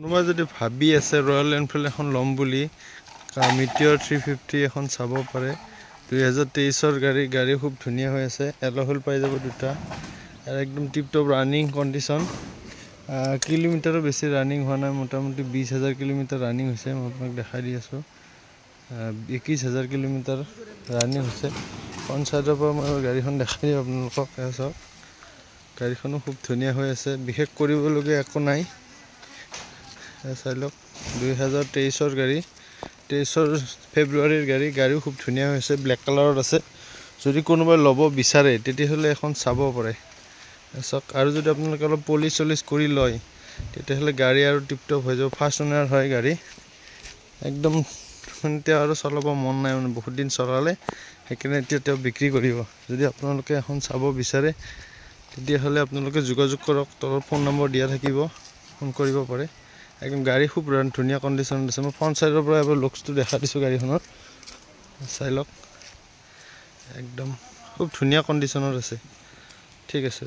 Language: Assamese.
কোনোবা যদি ভাবি আছে ৰয়েল এনফিল্ড এখন ল'ম বুলি মিটিঅৰ 350 এখন চাব পাৰে 2023 গাড়ী খুব ধুনীয়া হৈ আছে এল'হুইল পাই যাব দুটা আৰু একদম টিপ টপ ৰানিং কণ্ডিশ্যন কিলোমিটাৰো বেছি ৰানিং হোৱা নাই মোটামুটি 20000 কিলোমিটাৰ ৰানিং হৈছে মই আপোনাক দেখাই দি আছোঁ 21000 কিলোমিটাৰ ৰানিং হৈছে পঞ্চায়তৰ পৰা মই গাড়ীখন দেখাই দিওঁ আপোনালোকক চাওক গাড়ীখনো খুব ধুনীয়া হৈ আছে বিশেষ কৰিবলগীয়া একো নাই চাই লওক 2023 গাড়ী 23 ফেব্ৰুৱাৰীৰ গাড়ীও খুব ধুনীয়া হৈছে ব্লেক কালাৰত আছে যদি কোনোবাই ল'ব বিচাৰে তেতিয়াহ'লে এখন চাব পাৰে চাওক আৰু যদি আপোনালোকে অলপ পলিচ কৰি লয় তেতিয়াহ'লে গাড়ী আৰু টিপটপ হৈ যাব ফাৰ্ষ্ট ওনাৰ হয় গাড়ী একদম এতিয়া আৰু চলাব মন নাই মানে বহুত দিন চলালে সেইকাৰণে এতিয়া বিক্ৰী কৰিব যদি আপোনালোকে এখন চাব বিচাৰে তেতিয়াহ'লে আপোনালোকে যোগাযোগ কৰক তলত ফোন নম্বৰ দিয়া থাকিব ফোন কৰিব পাৰে একদম গাড়ী খুব ধুনীয়া কণ্ডিশ্যনত আছে মই ফ্ৰণ্ট চাইডৰ পৰা এবাৰ লুকছটো দেখা দিছোঁ গাড়ীখনৰ চাই লওক একদম খুব ধুনীয়া কণ্ডিশ্যনত আছে ঠিক আছে